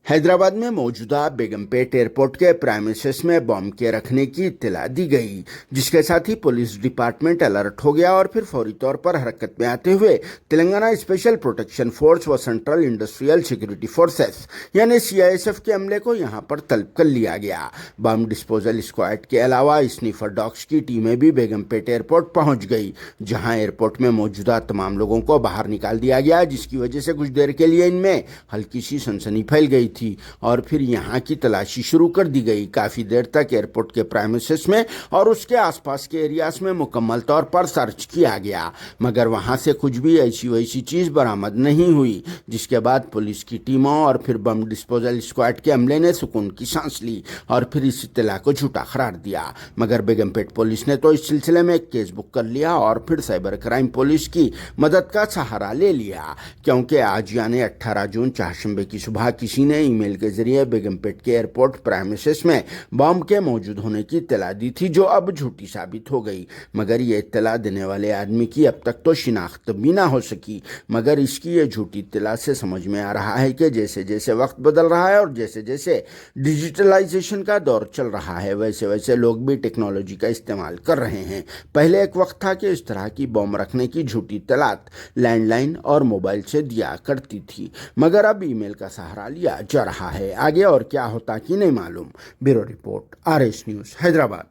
हैदराबाद में मौजूदा बेगमपेट एयरपोर्ट के प्रेमिसेस में बम के रखने की इत्तला दी गई, जिसके साथ ही पुलिस डिपार्टमेंट अलर्ट हो गया और फिर फौरी तौर पर हरकत में आते हुए तेलंगाना स्पेशल प्रोटेक्शन फोर्स व सेंट्रल इंडस्ट्रियल सिक्योरिटी फोर्सेस यानी CISF के अमले को यहां पर तलब कर लिया गया। बम डिस्पोजल स्क्वाड के अलावा स्नीफर डॉग्स की टीमें भी बेगमपेट एयरपोर्ट पहुंच गई, जहां एयरपोर्ट में मौजूदा तमाम लोगों को बाहर निकाल दिया गया, जिसकी वजह से कुछ देर के लिए इनमें हल्की सी सनसनी फैल गई थी और फिर यहां की तलाशी शुरू कर दी गई। काफी देर तक एयरपोर्ट के प्रेमिसेस में और उसके आसपास के एरियाज में मुकम्मल तौर पर सर्च किया गया, मगर वहां से कुछ भी ऐसी वैसी चीज बरामद नहीं हुई, जिसके बाद पुलिस की टीमों और फिर बम डिस्पोजल स्क्वाड के अमले ने सुकून की सांस ली और फिर इस इत्तला को झूठा करार दिया। मगर बेगमपेट पुलिस ने तो इस सिलसिले में एक केस बुक कर लिया और फिर साइबर क्राइम पुलिस की मदद का सहारा ले लिया, क्योंकि आज यानी 18 जून चारशंबे की सुबह किसी ने ईमेल के जरिए बेगमपेट के एयरपोर्ट प्रेमिसेस में बम के मौजूद होने की इत्तला दी थी, जो अब झूठी साबित हो गई। मगर ये इत्तला देने वाले आदमी की अब तक तो शिनाख्त भी ना हो सकी, मगर इसकी ये झूठी इत्तला से समझ में आ रहा है कि जैसे जैसे वक्त बदल रहा है और जैसे जैसे डिजिटलाइजेशन का दौर चल रहा है, वैसे वैसे लोग भी टेक्नोलॉजी का इस्तेमाल कर रहे हैं। पहले एक वक्त था कि इस तरह की बम रखने की झूठी इत्तलात लैंडलाइन और मोबाइल से दिया करती थी, मगर अब ईमेल का सहारा लिया जा रहा है। आगे और क्या होता कि नहीं मालूम। Bureau report, RS news, Hyderabad.